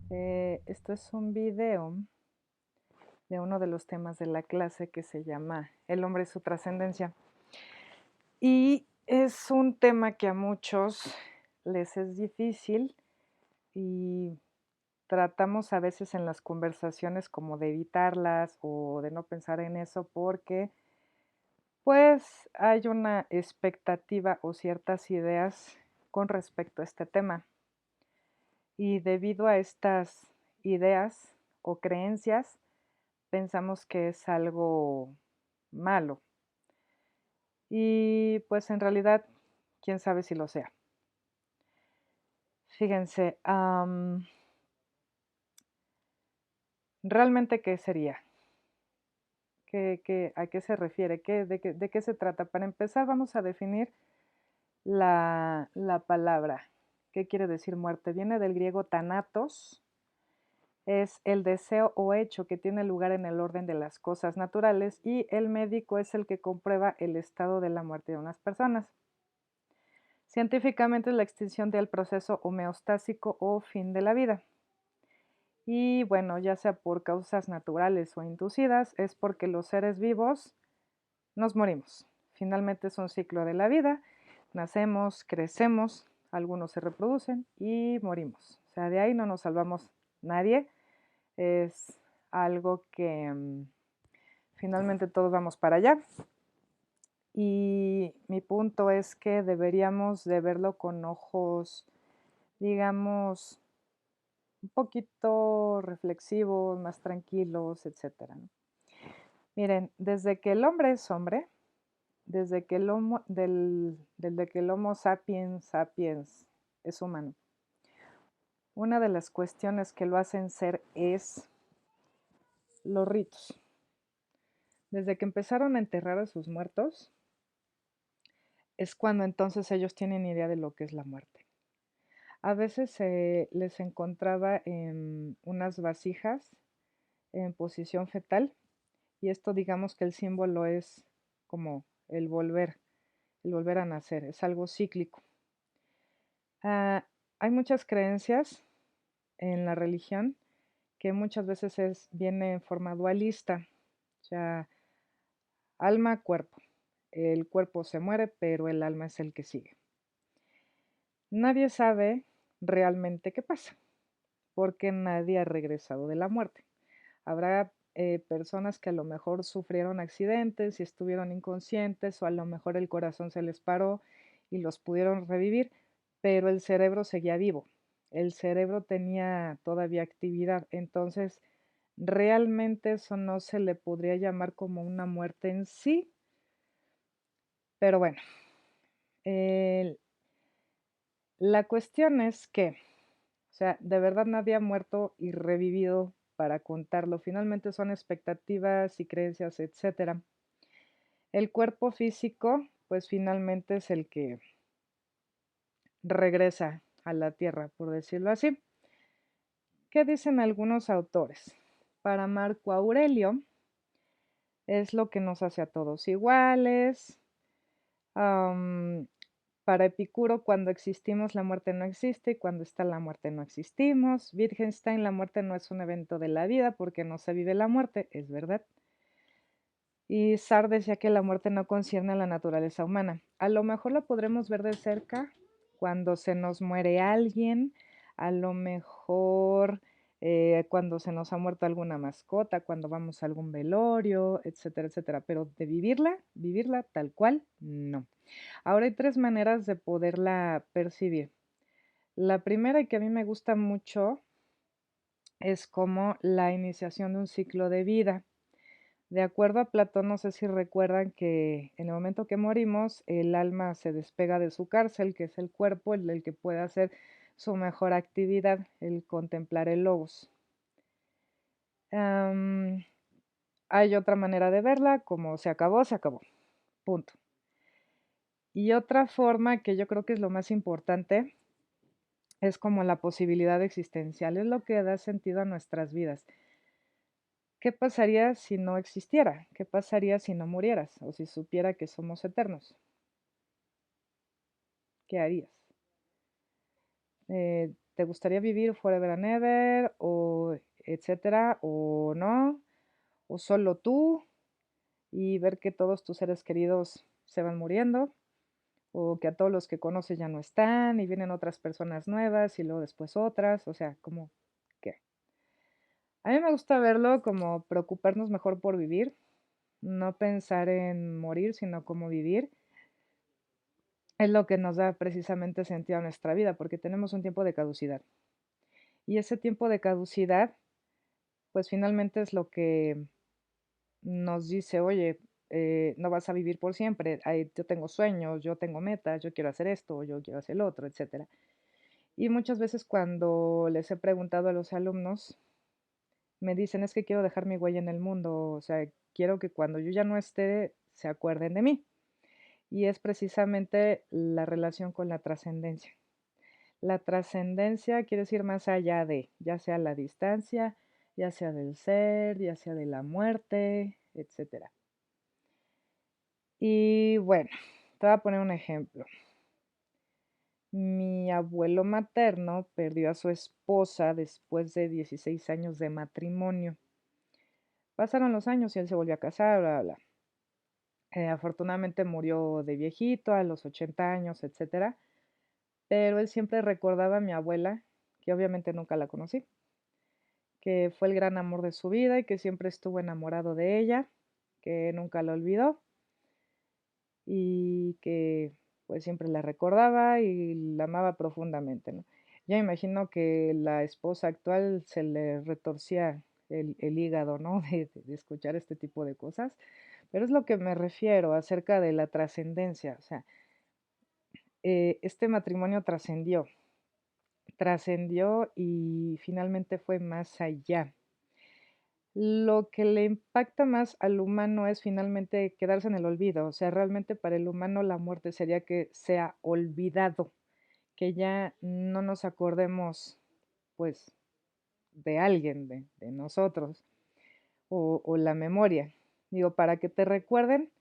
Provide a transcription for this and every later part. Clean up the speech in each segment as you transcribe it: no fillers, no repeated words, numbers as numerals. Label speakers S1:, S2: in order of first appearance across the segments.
S1: Esto es un video de uno de los temas de la clase que se llama El hombre y su trascendencia. Y es un tema que a muchos les es difícil y tratamos a veces en las conversaciones como de evitarlas o de no pensar en eso porque pues hay una expectativa o ciertas ideas con respecto a este tema. Y debido a estas ideas o creencias, pensamos que es algo malo. Y pues en realidad, quién sabe si lo sea. Fíjense, ¿realmente qué sería? ¿A qué se refiere? De qué se trata? Para empezar, vamos a definir la palabra. ¿Qué quiere decir muerte? Viene del griego thanatos. Es el deseo o hecho que tiene lugar en el orden de las cosas naturales y el médico es el que comprueba el estado de la muerte de unas personas. Científicamente es la extinción del proceso homeostásico o fin de la vida. Y bueno, ya sea por causas naturales o inducidas, es porque los seres vivos nos morimos. Finalmente es un ciclo de la vida. Nacemos, crecemos, algunos se reproducen y morimos. O sea, de ahí no nos salvamos nadie. Es algo que finalmente todos vamos para allá. Y mi punto es que deberíamos de verlo con ojos, digamos, un poquito reflexivos, más tranquilos, etcétera, ¿no? Miren, desde que el hombre es hombre, desde que el Homo sapiens sapiens es humano, una de las cuestiones que lo hacen ser es los ritos. Desde que empezaron a enterrar a sus muertos, es cuando entonces ellos tienen idea de lo que es la muerte. A veces se les encontraba en unas vasijas en posición fetal y esto digamos que el símbolo es como el volver a nacer, es algo cíclico. Hay muchas creencias en la religión que muchas veces viene en forma dualista, o sea, alma, cuerpo. El cuerpo se muere, pero el alma es el que sigue. Nadie sabe realmente qué pasa, porque nadie ha regresado de la muerte. Habrá personas que a lo mejor sufrieron accidentes y estuvieron inconscientes o a lo mejor el corazón se les paró y los pudieron revivir, pero el cerebro seguía vivo. El cerebro tenía todavía actividad. Entonces, realmente eso no se le podría llamar como una muerte en sí, pero bueno, el- la cuestión es que, o sea, de verdad nadie ha muerto y revivido para contarlo. Finalmente son expectativas y creencias, etcétera. El cuerpo físico, pues finalmente es el que regresa a la tierra, por decirlo así. ¿Qué dicen algunos autores? Para Marco Aurelio, es lo que nos hace a todos iguales. Para Epicuro, cuando existimos, la muerte no existe, y cuando está la muerte no existimos. Wittgenstein, la muerte no es un evento de la vida porque no se vive la muerte, es verdad. Y Sartre decía que la muerte no concierne a la naturaleza humana. A lo mejor lo podremos ver de cerca cuando se nos muere alguien, a lo mejor cuando se nos ha muerto alguna mascota, cuando vamos a algún velorio, etcétera, etcétera. Pero de vivirla tal cual, no. Ahora hay tres maneras de poderla percibir. La primera y que a mí me gusta mucho es como la iniciación de un ciclo de vida. De acuerdo a Platón, no sé si recuerdan que en el momento que morimos, el alma se despega de su cárcel, que es el cuerpo, el que puede hacer su mejor actividad, el contemplar el logos. Hay otra manera de verla, como se acabó, punto. Y otra forma que yo creo que es lo más importante, es como la posibilidad existencial, es lo que da sentido a nuestras vidas. ¿Qué pasaría si no existiera? ¿Qué pasaría si no murieras o si supiera que somos eternos? ¿Qué harías? ¿te gustaría vivir forever and ever o etcétera, o no, o solo tú y ver que todos tus seres queridos se van muriendo, o que a todos los que conoces ya no están y vienen otras personas nuevas y luego después otras, o sea, como que a mí me gusta verlo como preocuparnos mejor por vivir, no pensar en morir, sino cómo vivir. Es lo que nos da precisamente sentido a nuestra vida, porque tenemos un tiempo de caducidad. Y ese tiempo de caducidad, pues finalmente es lo que nos dice, oye, no vas a vivir por siempre, yo tengo sueños, yo tengo metas, yo quiero hacer esto, yo quiero hacer lo otro, etcétera. Y muchas veces cuando les he preguntado a los alumnos, me dicen, es que quiero dejar mi huella en el mundo, o sea, quiero que cuando yo ya no esté, se acuerden de mí. Y es precisamente la relación con la trascendencia. La trascendencia quiere decir más allá de, ya sea la distancia, ya sea del ser, ya sea de la muerte, etcétera. Y bueno, te voy a poner un ejemplo. Mi abuelo materno perdió a su esposa después de 16 años de matrimonio. Pasaron los años y él se volvió a casar, bla, bla. Afortunadamente murió de viejito, a los 80 años, etcétera. Pero él siempre recordaba a mi abuela, que obviamente nunca la conocí, que fue el gran amor de su vida y que siempre estuvo enamorado de ella, que nunca la olvidó y que pues siempre la recordaba y la amaba profundamente, ¿no? Ya me imagino que la esposa actual se le retorcía el hígado, ¿no? De escuchar este tipo de cosas, pero es lo que me refiero acerca de la trascendencia, o sea, este matrimonio trascendió y finalmente fue más allá. Lo que le impacta más al humano es finalmente quedarse en el olvido, o sea, realmente para el humano la muerte sería que sea olvidado, que ya no nos acordemos, pues, de alguien, de nosotros, o la memoria. Digo, para que te recuerden,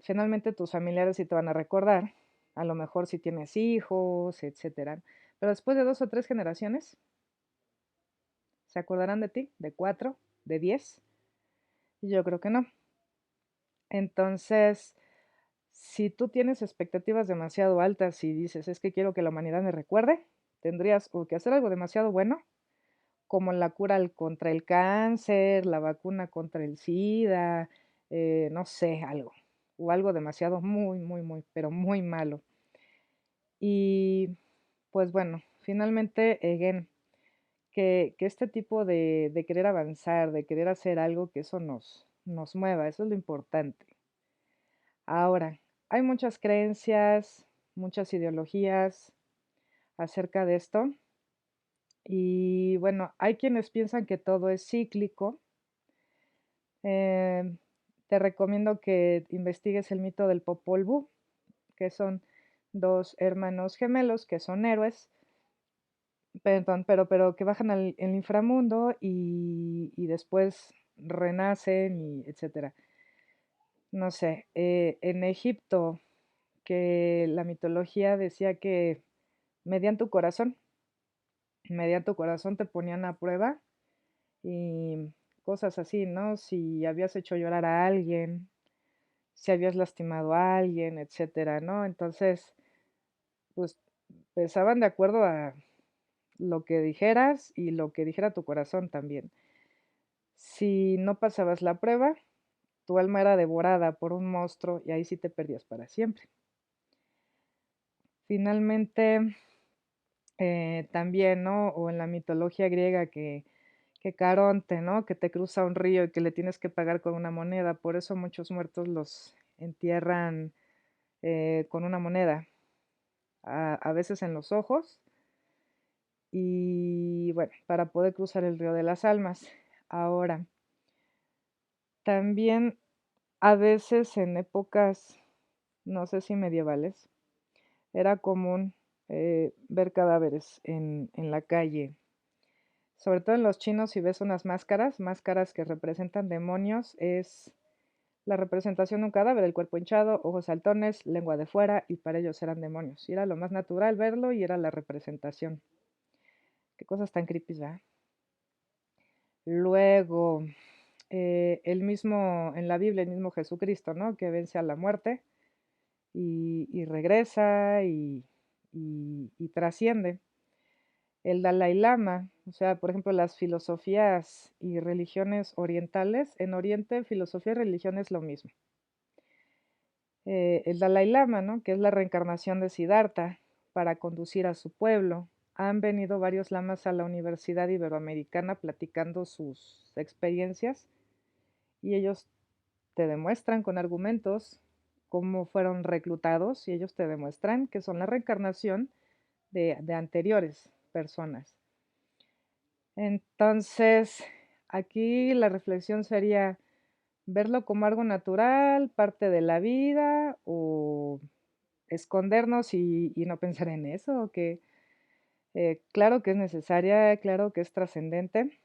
S1: finalmente tus familiares sí te van a recordar, a lo mejor si tienes hijos, etcétera. Pero después de 2 o 3 generaciones, ¿se acordarán de ti? ¿De 4? ¿De 10? Yo creo que no. Entonces, si tú tienes expectativas demasiado altas y dices, es que quiero que la humanidad me recuerde, tendrías o que hacer algo demasiado bueno, como la cura contra el cáncer, la vacuna contra el SIDA, no sé, algo, o algo demasiado muy, muy, muy, pero muy malo. Y pues bueno, finalmente, again, que este tipo de querer avanzar, de querer hacer algo, que eso nos mueva, eso es lo importante. Ahora, hay muchas creencias, muchas ideologías acerca de esto. Y bueno, hay quienes piensan que todo es cíclico. Em, Te recomiendo que investigues el mito del Popol Vuh, que son dos hermanos gemelos que son héroes, perdón, pero que bajan al el inframundo y después renacen y etcétera. No sé, en Egipto, que la mitología decía que medían tu corazón, medían tu corazón, te ponían a prueba y cosas así, ¿no? Si habías hecho llorar a alguien, si habías lastimado a alguien, etcétera, ¿no? Entonces, pues pesaban de acuerdo a lo que dijeras y lo que dijera tu corazón también. Si no pasabas la prueba, tu alma era devorada por un monstruo y ahí sí te perdías para siempre. Finalmente, también, ¿no? O en la mitología griega que Caronte, ¿no? Que te cruza un río y que le tienes que pagar con una moneda. Por eso muchos muertos los entierran con una moneda, a veces en los ojos, y bueno, para poder cruzar el río de las almas. Ahora, también a veces en épocas, no sé si medievales, era común ver cadáveres en la calle. Sobre todo en los chinos, si ves unas máscaras, máscaras que representan demonios, es La representación de un cadáver, el cuerpo hinchado, ojos saltones, lengua de fuera, y para ellos eran demonios. Y era lo más natural verlo y era la representación. Qué cosas tan creepy, ¿verdad? Luego, el mismo, en la Biblia, el mismo Jesucristo, ¿no? Que vence a la muerte y regresa y trasciende. El Dalai Lama, o sea, por ejemplo, las filosofías y religiones orientales, en Oriente, filosofía y religión es lo mismo. El Dalai Lama, ¿no? Que es la reencarnación de Siddhartha para conducir a su pueblo. Han venido varios lamas a la Universidad Iberoamericana platicando sus experiencias y ellos te demuestran con argumentos cómo fueron reclutados y ellos te demuestran que son la reencarnación de anteriores personas. Entonces, aquí la reflexión sería verlo como algo natural, parte de la vida, o escondernos y no pensar en eso, que claro que es necesaria, claro que es trascendente,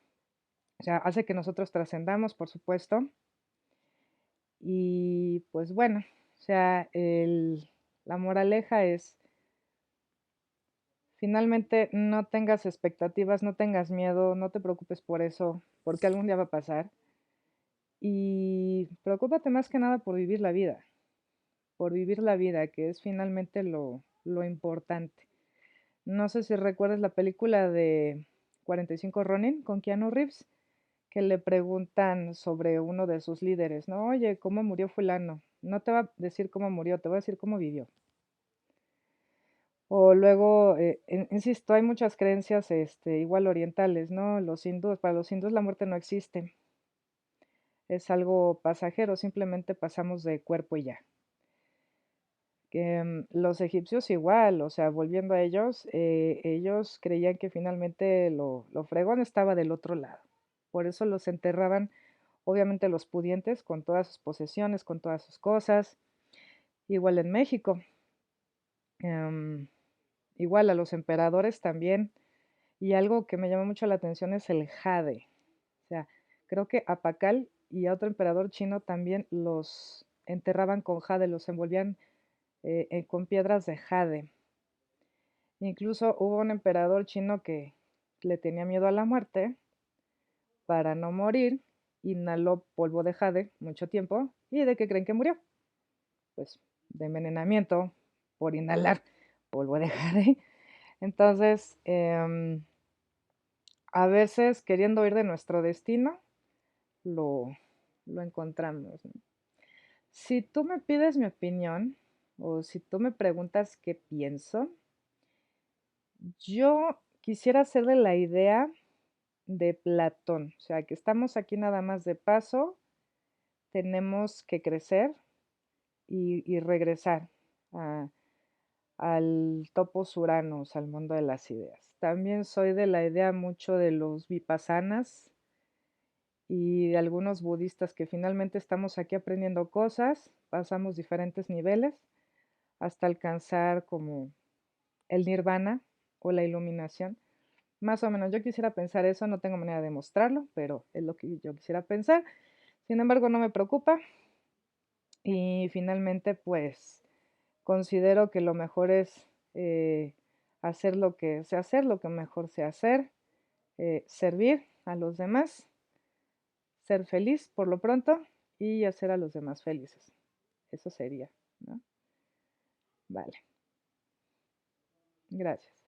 S1: o sea, hace que nosotros trascendamos, por supuesto, y pues bueno, o sea, la moraleja es, finalmente no tengas expectativas, no tengas miedo, no te preocupes por eso, porque algún día va a pasar, y preocúpate más que nada por vivir la vida, que es finalmente lo importante. No sé si recuerdas la película de 45 Ronin con Keanu Reeves, que le preguntan sobre uno de sus líderes, ¿no? Oye, ¿cómo murió fulano? No te va a decir cómo murió, te va a decir cómo vivió. O luego, insisto, hay muchas creencias igual orientales, ¿no? Los hindúes, para los hindúes la muerte no existe, es algo pasajero, simplemente pasamos de cuerpo y ya. Que los egipcios igual, o sea, volviendo a ellos, ellos creían que finalmente lo fregón estaba del otro lado. Por eso los enterraban, obviamente los pudientes, con todas sus posesiones, con todas sus cosas. Igual en México, em, igual a los emperadores también. Y algo que me llama mucho la atención es el jade. O sea, creo que a Pacal y a otro emperador chino también los enterraban con jade, los envolvían con piedras de jade. Incluso hubo un emperador chino que le tenía miedo a la muerte. Para no morir, inhaló polvo de jade mucho tiempo. ¿Y de qué creen que murió? Pues de envenenamiento por inhalar polvo de jade. Entonces, a veces queriendo ir de nuestro destino, lo, lo encontramos, ¿no? Si tú me pides mi opinión o si tú me preguntas qué pienso, yo quisiera hacer de la idea de Platón, o sea, que estamos aquí nada más de paso, tenemos que crecer y regresar a- al topos Uranos, al mundo de las ideas. También soy de la idea mucho de los vipassanas y de algunos budistas que finalmente estamos aquí aprendiendo cosas, pasamos diferentes niveles hasta alcanzar como el nirvana o la iluminación. Más o menos, yo quisiera pensar eso, no tengo manera de mostrarlo, pero es lo que yo quisiera pensar. Sin embargo, no me preocupa y finalmente, pues, considero que lo mejor es hacer lo que sé hacer, lo que mejor sé hacer, servir a los demás, ser feliz por lo pronto y hacer a los demás felices. Eso sería, ¿no? Vale, gracias.